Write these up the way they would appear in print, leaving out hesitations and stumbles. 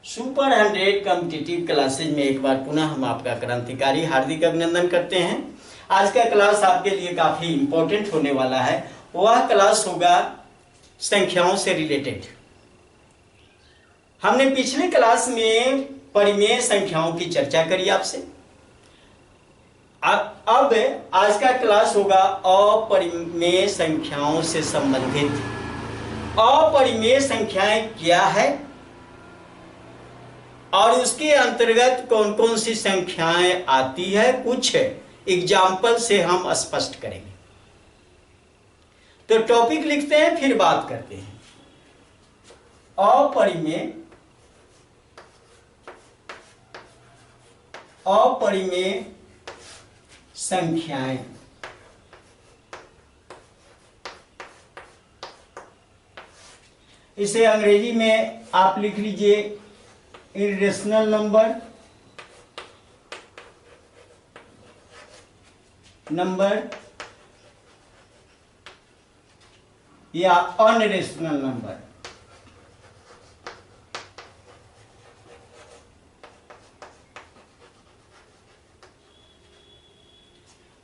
Super 100 competitive classes में एक बार पुनः हम आपका क्रांतिकारी हार्दिक अभिनंदन करते हैं। आज का क्लास आपके लिए काफ़ी इम्पोर्टेंट होने वाला है। वह क्लास होगा संख्याओं से रिलेटेड। हमने पिछले क्लास में परिमेय संख्याओं की चर्चा करी आपसे। अब आज का क्लास होगा अपरिमेय संख्याओं से संबंधित। अपरिमेय संख्याएं क्या है और उसके अंतर्गत कौन कौन सी संख्याएं आती है, कुछ एग्जाम्पल से हम स्पष्ट करेंगे। तो टॉपिक लिखते हैं, फिर बात करते हैं। अपरिमेय संख्याएं। इसे अंग्रेजी में आप लिख लीजिए इरेशनल नंबर या अनरेशनल नंबर।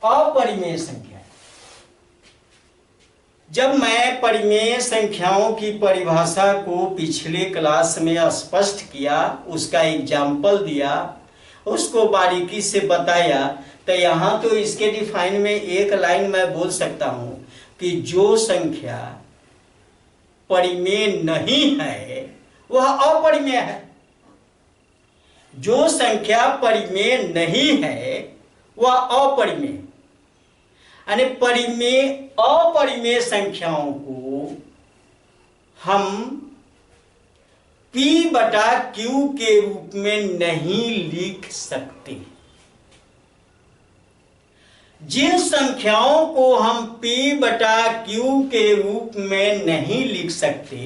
अपरिमेय संख्या। जब मैं परिमेय संख्याओं की परिभाषा को पिछले क्लास में स्पष्ट किया, उसका एग्जाम्पल दिया, उसको बारीकी से बताया, तो यहाँ तो इसके डिफाइन में एक लाइन मैं बोल सकता हूँ कि जो संख्या परिमेय नहीं है वह अपरिमेय है। जो संख्या परिमेय नहीं है वह अपरिमेय, यानी परिमेय अपरिमेय संख्याओं को हम P बटा Q के रूप में नहीं लिख सकते। जिन संख्याओं को हम P बटा Q के रूप में नहीं लिख सकते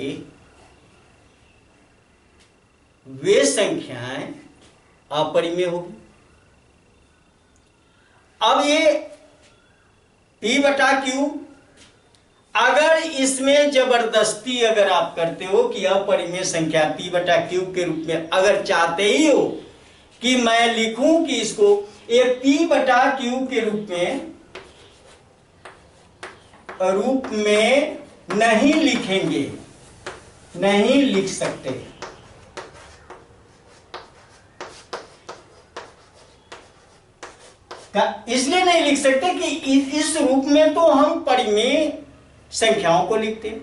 वे संख्याएं अपरिमेय होगी। अब ये P बटा Q, अगर इसमें जबरदस्ती अगर आप करते हो कि अपरिमेय संख्या P बटा Q के रूप में अगर चाहते ही हो कि मैं लिखूं कि इसको एक P बटा Q के रूप में नहीं लिखेंगे, नहीं लिख सकते। इसलिए नहीं लिख सकते कि इस रूप में तो हम परिमेय संख्याओं को लिखते हैं।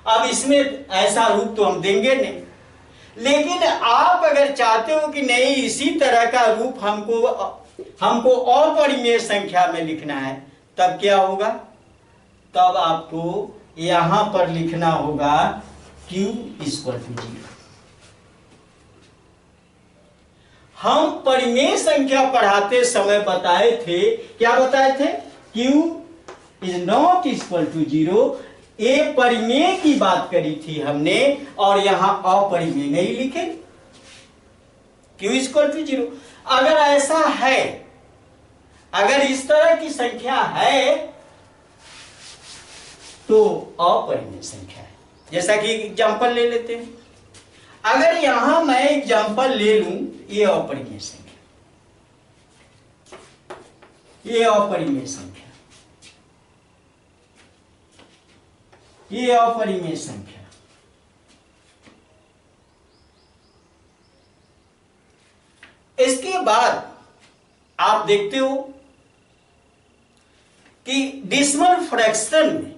अब इसमें ऐसा रूप तो हम देंगे नहीं, लेकिन आप अगर चाहते हो कि नहीं इसी तरह का रूप हमको अपरिमेय संख्या में लिखना है, तब क्या होगा? तब आपको यहां पर लिखना होगा Q = 0। हम परिमेय संख्या पढ़ाते समय बताए थे, क्या बताए थे? Q ≠ 0। ये परिमेय की बात करी थी हमने और यहां अपरिमेय नहीं लिखे। Q = 0। अगर ऐसा है, अगर इस तरह की संख्या है तो अपरिमेय संख्या है। जैसा कि एग्जाम्पल ले लेते हैं। अगर यहां मैं एग्जाम्पल ले लूं, ये अपरिमेय संख्या, ये अपरिमेय संख्या, ये अपरिमेय संख्या। इसके बाद आप देखते हो कि डेसिमल फ्रैक्शन में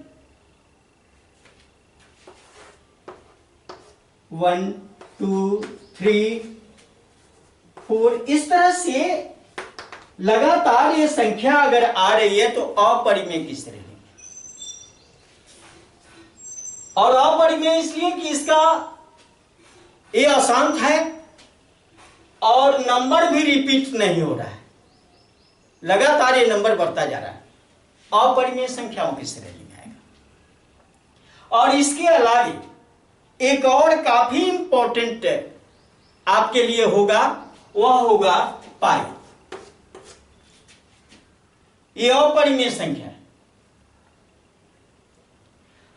1 2 3 4 इस तरह से लगातार ये संख्या अगर आ रही है तो अपरिमेय की श्रेणी में। और अपरिमेय इसलिए कि इसका ये अशांत है और नंबर भी रिपीट नहीं हो रहा है, लगातार ये नंबर बढ़ता जा रहा है, अपरिमेय संख्याओं की श्रेणी में आएगा। और इसके अलावा एक और काफी इंपॉर्टेंट आपके लिए होगा, वह होगा पाई। ये अपरिमेय संख्या है।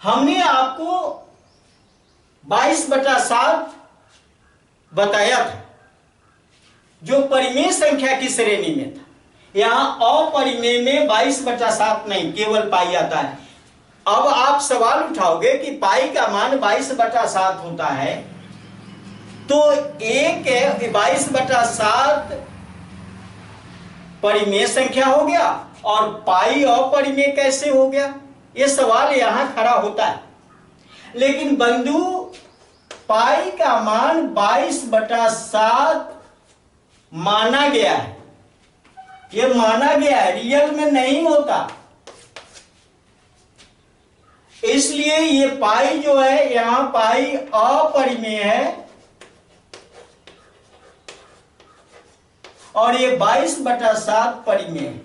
हमने आपको 22/7 बताया था, जो परिमेय संख्या की श्रेणी में था। यहां अपरिमेय में 22/7 नहीं, केवल पाई आता है। अब आप सवाल उठाओगे कि पाई का मान 22/7 होता है, तो एक 22/7 परिमेय संख्या हो गया और पाई अपरिमेय कैसे हो गया, यह सवाल यहां खड़ा होता है। लेकिन बंधु, पाई का मान 22/7 माना गया है, यह माना गया है, रियल में नहीं होता। इसलिए ये पाई जो है, यहां पाई अपरिमेय है और ये 22/7 परिमेय है।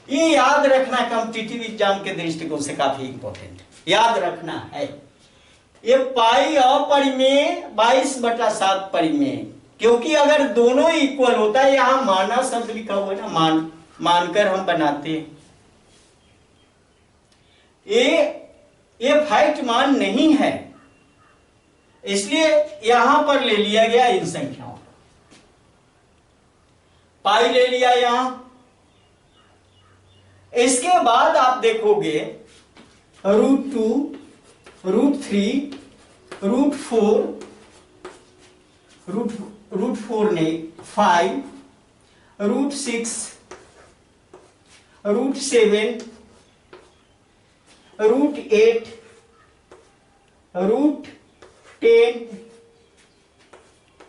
ये याद रखना कॉम्पिटिटिव एग्जाम के दृष्टिकोण से काफी इंपॉर्टेंट है, याद रखना है। ये पाई अपरिमेय, 22/7 परिमेय, क्योंकि अगर दोनों इक्वल होता है, यहां माना शब्द लिखा हुआ है ना, मानकर हम बनाते हैं। ये फैक्ट मान नहीं है, इसलिए यहां पर ले लिया गया इन संख्याओं को। पाई ले लिया यहां। इसके बाद आप देखोगे √2, √3, √4, √4 नहीं 5, √6, √7, √8, √10,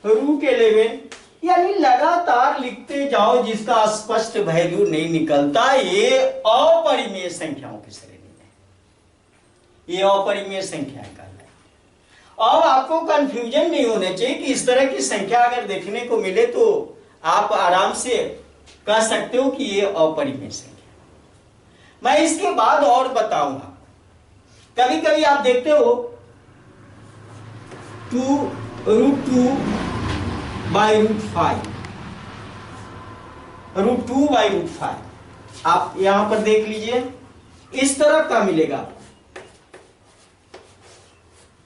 √11, यानी लगातार लिखते जाओ, जिसका स्पष्ट वैल्यू नहीं निकलता। ये अपरिमेय संख्याओं की श्रेणी में, ये अपरिमेय संख्याएं कहलाती है। अब आपको कंफ्यूजन नहीं होना चाहिए कि इस तरह की संख्या अगर देखने को मिले तो आप आराम से कह सकते हो कि ये अपरिमेय संख्या। मैं इसके बाद और बताऊंगा। कभी कभी आप देखते हो 2√2/5, √2/5, आप यहां पर देख लीजिए, इस तरह का मिलेगा।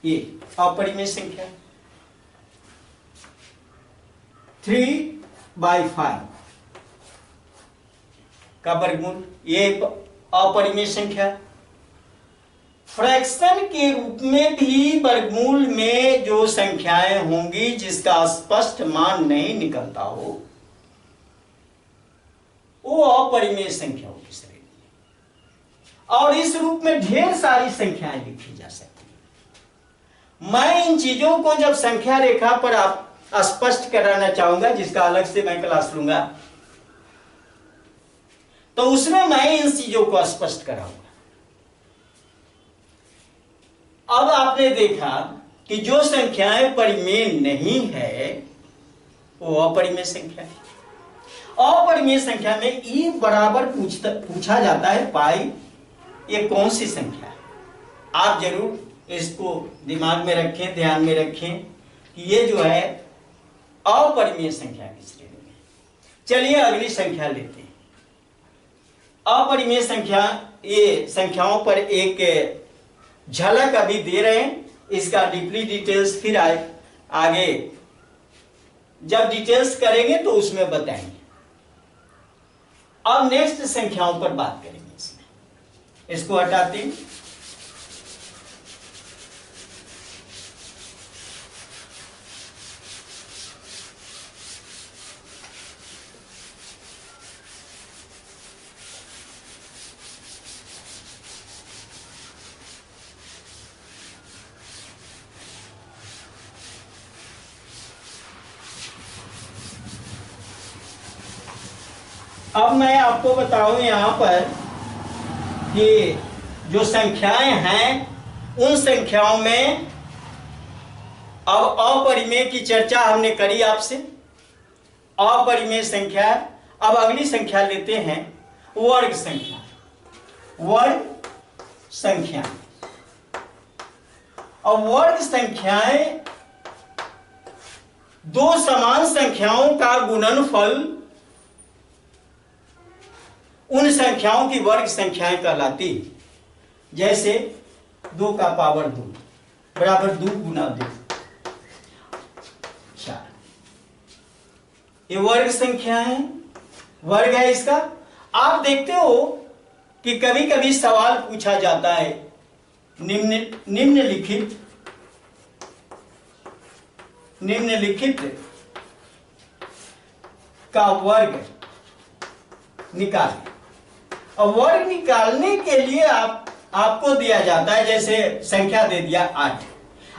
ये अपरिमेय संख्या 3/5 का वर्गमूल, ये अपरिमेय संख्या। फ्रैक्शन के रूप में भी वर्गमूल में जो संख्याएं होंगी जिसका स्पष्ट मान नहीं निकलता हो, वो अपरिमेय संख्याओं की श्रेणी है। और इस रूप में ढेर सारी संख्याएं लिखी जा सकती हैं। मैं इन चीजों को जब संख्या रेखा पर आप स्पष्ट कराना चाहूंगा, जिसका अलग से मैं क्लास लूंगा, तो उसमें मैं इन चीजों को स्पष्ट कराऊंगा। अब आपने देखा कि जो संख्याएं परिमेय नहीं है वो अपरिमेय संख्या है। अपरिमेय संख्या में ई बराबर पूछा जाता है पाई, ये कौन सी संख्या है। आप जरूर इसको दिमाग में रखें, ध्यान में रखें कि ये जो है अपरिमेय संख्या की श्रेणी में। चलिए अगली संख्या लेते हैं। अपरिमेय संख्या, ये संख्याओं पर एक झलक अभी दे रहे हैं, इसका डीपली डिटेल्स फिर आगे जब डिटेल्स करेंगे तो उसमें बताएंगे। अब नेक्स्ट संख्याओं पर बात करेंगे। इसमें इसको हटाते हैं। अब मैं आपको बताऊं यहां पर कि जो संख्याएं हैं उन संख्याओं में अब अपरिमेय की चर्चा हमने करी आपसे, अपरिमेय संख्या। अब अगली संख्या लेते हैं वर्ग संख्या। वर्ग संख्या, अब वर्ग संख्याएं दो समान संख्याओं का गुणनफल उन संख्याओं की वर्ग संख्याएं कहलाती। जैसे 2 का पावर 2 बराबर 2 गुना 2। ये वर्ग संख्या है, वर्ग है इसका। आप देखते हो कि कभी कभी सवाल पूछा जाता है, निम्नलिखित का वर्ग निकालें। और वर्ग निकालने के लिए आपको दिया जाता है, जैसे संख्या दे दिया 8।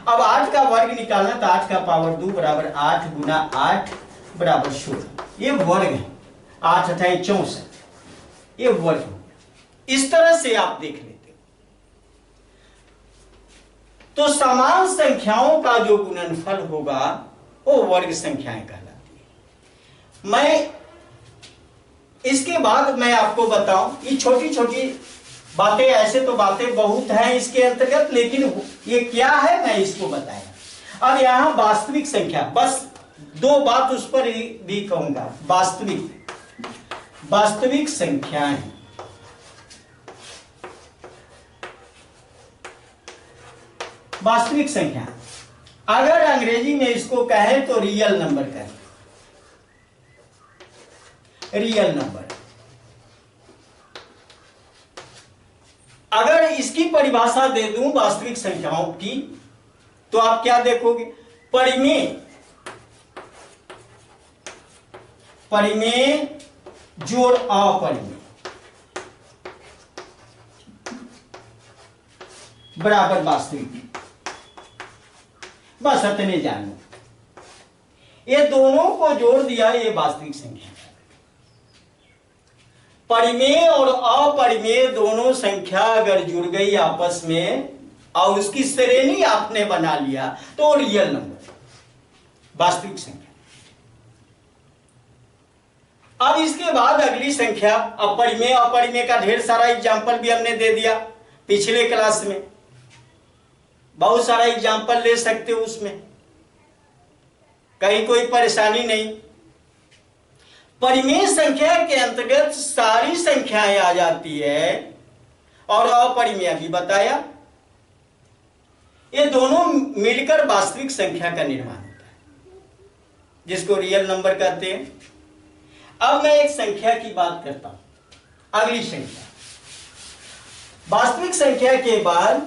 अब 8 का वर्ग निकालना, तो 8 का पावर 2 बराबर 8 गुना 8 बराबर 16। ये वर्ग है। 8 अठाई 64, ये वर्ग हो गया। इस तरह से आप देख लेते हो। तो समान संख्याओं का जो गुणनफल होगा वो वर्ग संख्याएं कहलाती है। मैं इसके बाद मैं आपको बताऊं, ये छोटी छोटी बातें, ऐसे तो बातें बहुत हैं इसके अंतर्गत, लेकिन ये क्या है मैं इसको बताया। अब यहां वास्तविक संख्या, बस 2 बात उस पर भी कहूंगा। वास्तविक संख्याएं, वास्तविक संख्या, अगर अंग्रेजी में इसको कहें तो रियल नंबर कहें, रियल नंबर। अगर इसकी परिभाषा दे दूं वास्तविक संख्याओं की, तो आप क्या देखोगे? परिमेय जोड़ अपरिमेय बराबर वास्तविक। बस इतने जानो, ये दोनों को जोड़ दिया, ये वास्तविक संख्या। परिमेय और अपरिमेय दोनों संख्या अगर जुड़ गई आपस में और उसकी श्रेणी आपने बना लिया, तो रियल नंबर, वास्तविक संख्या। अब इसके बाद अगली संख्या अपरिमेय। अपरिमेय का ढेर सारा एग्जाम्पल भी हमने दे दिया पिछले क्लास में, बहुत सारा एग्जाम्पल ले सकते हो उसमें, कहीं कोई परेशानी नहीं। परिमेय संख्या के अंतर्गत सारी संख्याएं आ जाती है, और अपरिमेय भी बताया। ये दोनों मिलकर वास्तविक संख्या का निर्माण होता है, जिसको रियल नंबर कहते हैं। अब मैं एक संख्या की बात करता हूं। अगली संख्या, वास्तविक संख्या के बाद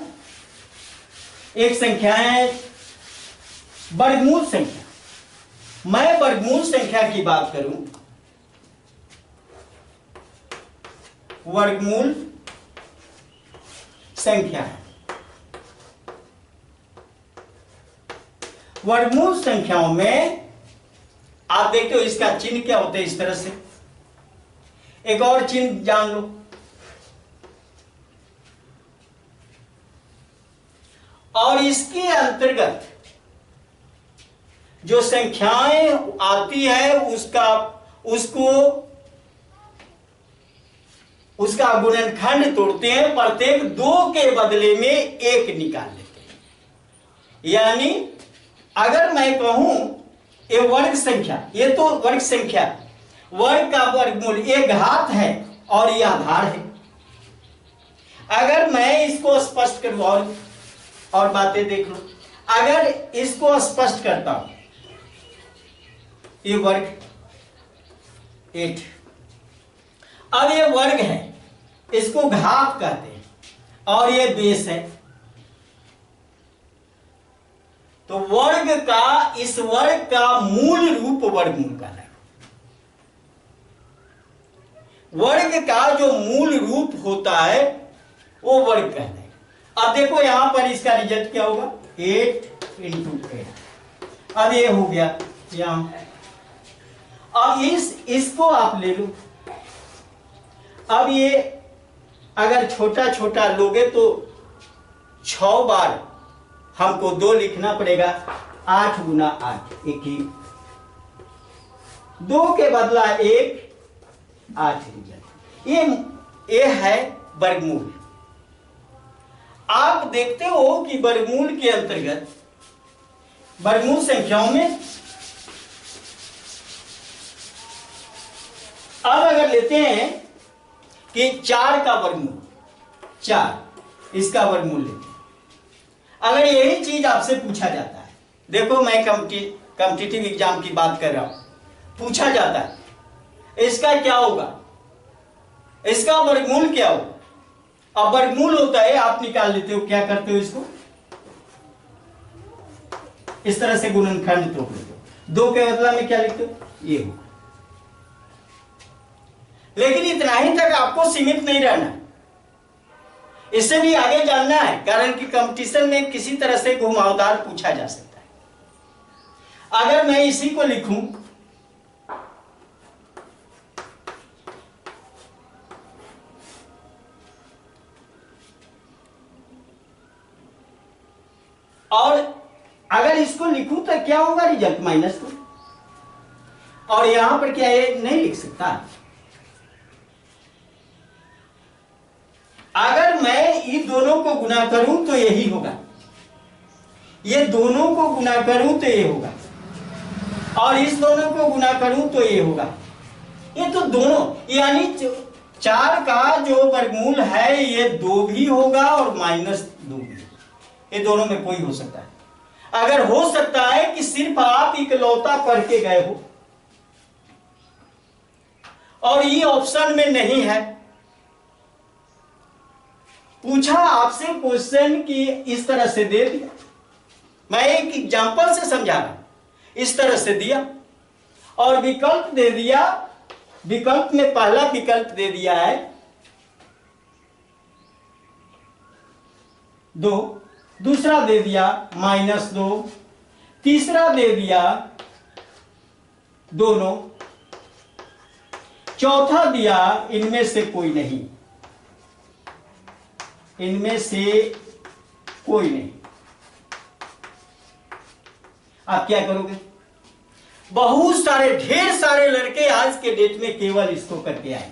एक संख्या है वर्गमूल संख्या। मैं वर्गमूल संख्या की बात करूं, वर्गमूल संख्या है। वर्गमूल संख्याओं में आप देखते हो इसका चिन्ह क्या होता है, इस तरह से। एक और चिन्ह जान लो, और इसके अंतर्गत जो संख्याएं आती है उसका गुणनखंड तोड़ते हैं, प्रत्येक 2 के बदले में 1 निकाल लेते हैं। यानी अगर मैं कहूं ये वर्ग संख्या, ये तो वर्ग संख्या, वर्ग का वर्गमूल ये घात है और ये आधार है। अगर मैं इसको स्पष्ट करूं, और बातें देख लो, अगर इसको स्पष्ट करता हूं, ये वर्ग 8, अब ये वर्ग है, इसको घात कहते हैं, और ये बेस है। तो वर्ग का, इस वर्ग का मूल रूप वर्गमूल का है। वर्ग का जो मूल रूप होता है वो वर्ग कहते हैं। अब देखो यहां पर इसका रिजल्ट क्या होगा, 8 × 8। अब ये हो गया यहां। अब इसको आप ले लो। अब ये अगर छोटा छोटा लोगे तो 6 बार हमको 2 लिखना पड़ेगा। 8 गुना 8, 21। 2 के बदला 1, 8 रिजल्ट। ये है वर्गमूल। आप देखते हो कि वर्गमूल के अंतर्गत, वर्गमूल संख्याओं में, अब अगर लेते हैं कि 4 का वर्गमूल, 4 इसका वर्गमूल लेते हैं। अगर यही चीज आपसे पूछा जाता है, देखो मैं कॉम्पिटिटिव एग्जाम की बात कर रहा हूं, पूछा जाता है इसका क्या होगा, इसका वर्गमूल क्या होगा। अब वर्गमूल होता है, आप निकाल लेते हो, क्या करते हो, इसको इस तरह से गुणनखंड तोड़ लेते हो, 2 के बदला में क्या लिखते हो, ये होगा। लेकिन इतना ही तक आपको सीमित नहीं रहना, इससे भी आगे जानना है, कारण कि कंपटीशन में किसी तरह से घुमावदार पूछा जा सकता है। अगर मैं इसी को लिखूं, और अगर इसको लिखूं तो क्या होगा, रिजल्ट -2, और यहां पर क्या है, नहीं लिख सकता। अगर मैं इन दोनों को गुना करूं तो यही होगा, ये दोनों को गुना करूं तो ये होगा, और इस दोनों को गुना करूं तो ये होगा। ये तो दोनों, यानी 4 का जो वर्गमूल है ये 2 भी होगा और -2 भी, ये दोनों में कोई हो सकता है। अगर हो सकता है कि सिर्फ आप इकलौता पढ़ के गए हो और ये ऑप्शन में नहीं है, पूछा आपसे क्वेश्चन की इस तरह से दे दिया, मैं एक एग्जांपल से समझा रहा, इस तरह से दिया और विकल्प दे दिया, विकल्प में पहला विकल्प दे दिया है 2, दूसरा दे दिया -2, तीसरा दे दिया दोनों, चौथा दिया इनमें से कोई नहीं, इनमें से कोई नहीं। आप क्या करोगे, बहुत सारे, ढेर सारे लड़के आज के डेट में केवल इसको करके आए,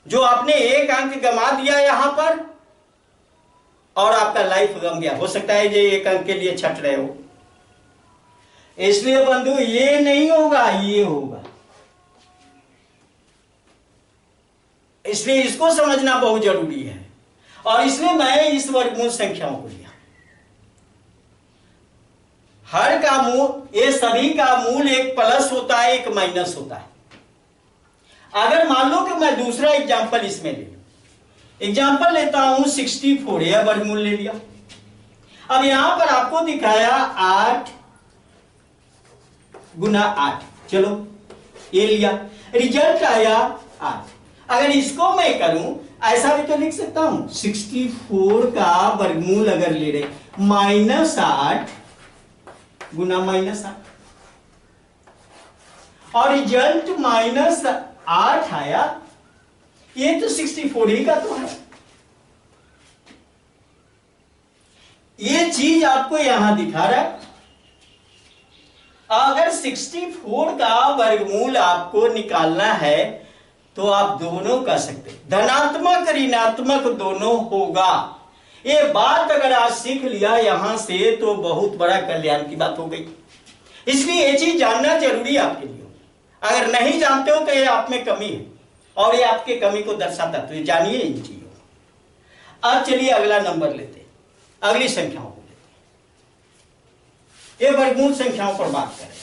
जो आपने 1 अंक गमा दिया यहां पर और आपका लाइफ गम गया। हो सकता है ये 1 अंक के लिए छट रहे हो, इसलिए बंधु ये नहीं होगा, ये होगा। इसलिए इसको समझना बहुत जरूरी है, और इसलिए मैं इस वर्गमूल संख्याओं को लिया। हर का मूल, ये सभी का मूल एक प्लस होता है, एक माइनस होता है। अगर मान लो कि मैं दूसरा एग्जांपल इसमें ले लूं, एग्जांपल लेता हूं 64, यह वर्गमूल ले लिया। अब यहां पर आपको दिखाया 8 गुना 8, चलो ये लिया, रिजल्ट आया 8। अगर इसको मैं करूं, ऐसा भी तो लिख सकता हूं, 64 का वर्गमूल अगर ले रहे -8 गुना -8, और रिजल्ट -8 आया, ये तो 64 ही का तो है। ये चीज आपको यहां दिखा रहा है। अगर 64 का वर्गमूल आपको निकालना है तो आप दोनों कर सकते, धनात्मक ऋणात्मक दोनों होगा। ये बात अगर आज सीख लिया यहां से तो बहुत बड़ा कल्याण की बात हो गई। इसलिए ये चीज जानना जरूरी आपके लिए। अगर नहीं जानते हो तो ये आप में कमी है, और ये आपके कमी को दर्शाता, तो ये जानिए इन चीजों को। अब चलिए अगला नंबर लेते हैं, अगली संख्याओं को लेते हैं। ये वर्गमूल संख्याओं पर बात करें।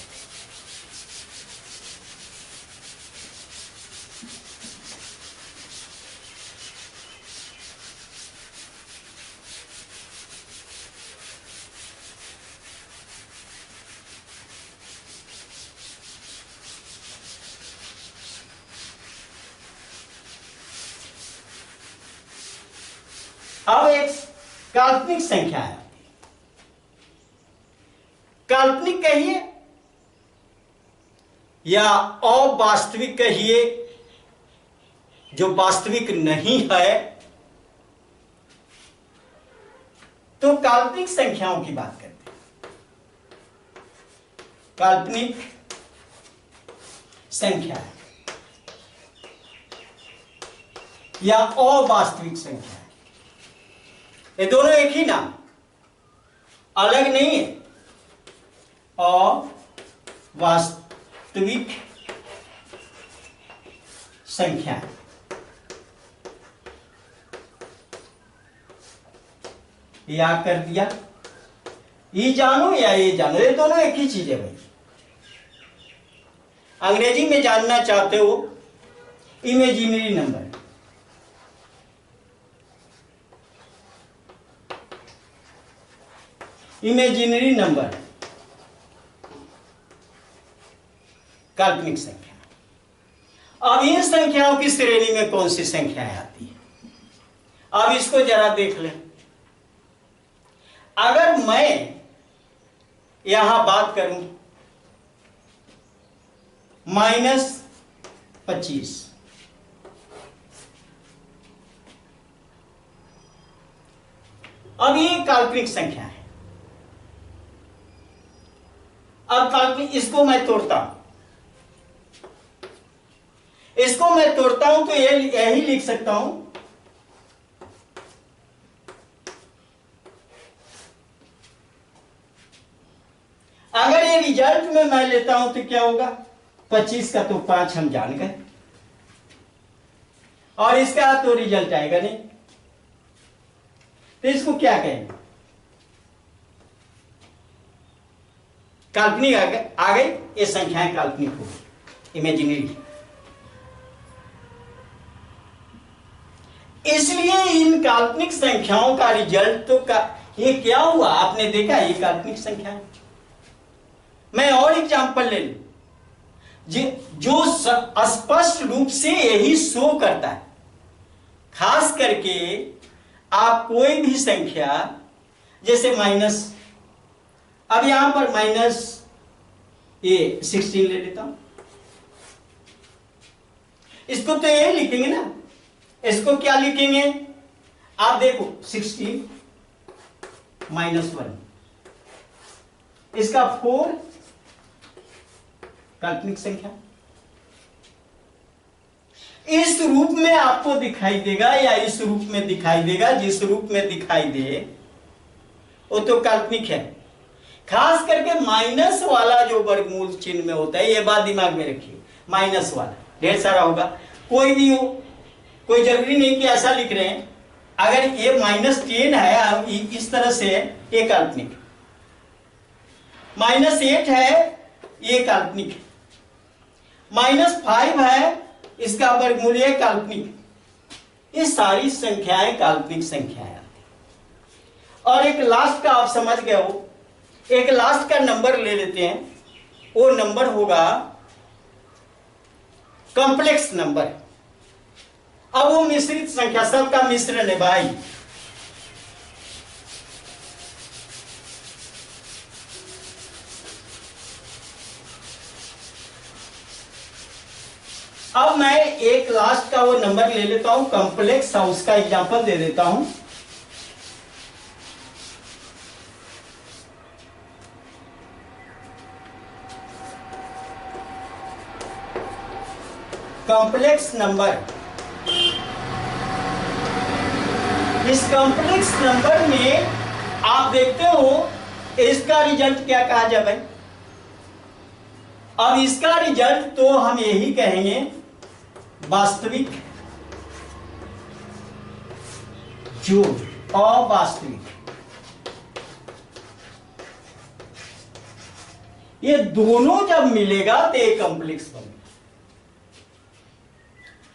अब एक काल्पनिक संख्या है, काल्पनिक कहिए या अवास्तविक कहिए, जो वास्तविक नहीं है, तो काल्पनिक संख्याओं की बात करते हैं। काल्पनिक संख्या या अवास्तविक संख्या, ये दोनों एक ही नाम, अलग नहीं है। अवास्तविक संख्या, या कर दिया, ये जानो या ये जानो, ये दोनों एक ही चीज है भाई। अंग्रेजी में जानना चाहते हो इमेजिनरी नंबर। इमेजिनरी नंबर काल्पनिक संख्या। अब इन संख्याओं की श्रेणी में कौन सी संख्याएं आती है, अब इसको जरा देख लें। अगर मैं यहां बात करूं -25, अब ये काल्पनिक संख्या है। अब काल्पनिक, इसको मैं तोड़ता हूं, इसको मैं तोड़ता हूं तो यही लिख सकता हूं अगर ये रिजल्ट में मैं लेता हूं तो क्या होगा, 25 का तो 5 हम जान गए, और इसका तो रिजल्ट आएगा नहीं, तो इसको क्या कहेंगे, काल्पनिक आ गई, ये संख्याएं काल्पनिक हो गई, इमेजिनरी। इसलिए इन काल्पनिक संख्याओं का रिजल्ट तो ये क्या हुआ, आपने देखा ये काल्पनिक संख्या है। मैं और एग्जांपल ले लूं जो स्पष्ट रूप से यही शो करता है। खास करके आप कोई भी संख्या, जैसे माइनस, अब यहां पर -16 ले लेता हूं, इसको तो ये लिखेंगे ना, इसको क्या लिखेंगे, आप देखो 16 -1, इसका 4 काल्पनिक संख्या। इस रूप में आपको दिखाई देगा या इस रूप में दिखाई देगा, जिस रूप में दिखाई दे वो तो काल्पनिक है। खास करके माइनस वाला जो वर्गमूल चिन्ह में होता है, ये बात दिमाग में रखिए, माइनस वाला ढेर सारा होगा, कोई भी हो, कोई जरूरी नहीं कि ऐसा लिख रहे हैं। अगर ये -10 है इस तरह से, ये काल्पनिक, -8 है ये काल्पनिक है, -5 है इसका वर्गमूल, ये काल्पनिक। ये सारी संख्याएं काल्पनिक संख्याएं आती हैं। और एक लास्ट का आप समझ गए हो, एक लास्ट का नंबर ले लेते हैं, वो नंबर होगा कॉम्प्लेक्स नंबर। अब वो मिश्रित संख्या, सबका मिश्रण है भाई। अब मैं एक लास्ट का वो नंबर ले लेता हूं कॉम्प्लेक्स, और उसका एग्जांपल दे देता हूं। कॉम्प्लेक्स नंबर, इस कॉम्प्लेक्स नंबर में आप देखते हो इसका रिजल्ट क्या कहा जाए भाई। अब इसका रिजल्ट तो हम यही कहेंगे वास्तविक जोड़ अवास्तविक, ये दोनों जब मिलेगा तो एक कॉम्प्लेक्स बनेगा।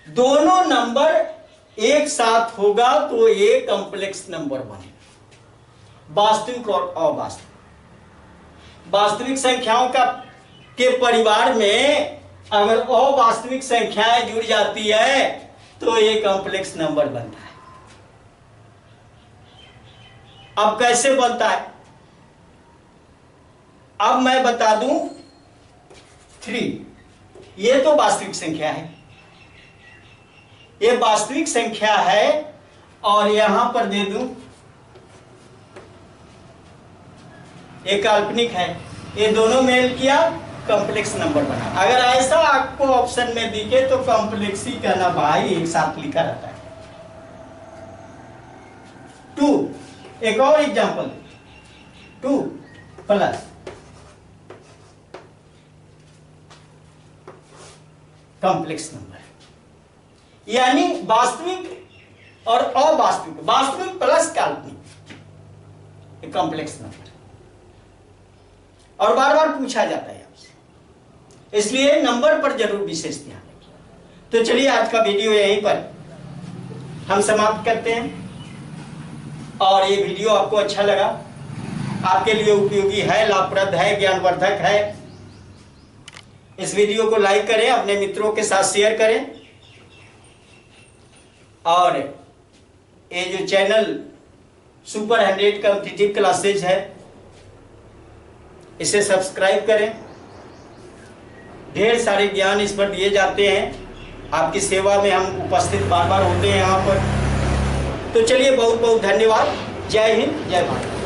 दोनों नंबर एक साथ होगा तो एक कॉम्प्लेक्स नंबर बनेगा, वास्तविक और अवास्तविक। वास्तविक संख्याओं के परिवार में अगर अवास्तविक संख्याएं जुड़ जाती है तो ये कॉम्प्लेक्स नंबर बनता है। अब कैसे बनता है, अब मैं बता दूं 3, ये तो वास्तविक संख्या है, ये वास्तविक संख्या है, और यहां पर दे दूं ये काल्पनिक है, ये दोनों मेल किया, कॉम्प्लेक्स नंबर बना। अगर ऐसा आपको ऑप्शन में दिखे तो कॉम्प्लेक्स ही कहना भाई, एक साथ लिखा रहता है। 2, एक और एग्जांपल, 2 प्लस कॉम्प्लेक्स नंबर, यानी वास्तविक और अवास्तविक, वास्तविक प्लस काल्पनिक, कॉम्प्लेक्स नंबर। और बार बार पूछा जाता है आपसे इसलिए नंबर पर जरूर विशेष ध्यान रखिए। तो चलिए आज का वीडियो यहीं पर हम समाप्त करते हैं। और ये वीडियो आपको अच्छा लगा, आपके लिए उपयोगी है, लाभप्रद है, ज्ञानवर्धक है, इस वीडियो को लाइक करें, अपने मित्रों के साथ शेयर करें। और ये जो चैनल सुपर 100 कॉम्पिटिटिव क्लासेज है, इसे सब्सक्राइब करें। ढेर सारे ज्ञान इस पर दिए जाते हैं, आपकी सेवा में हम उपस्थित बार बार होते हैं यहाँ पर। तो चलिए, बहुत बहुत धन्यवाद। जय हिंद, जय भारत।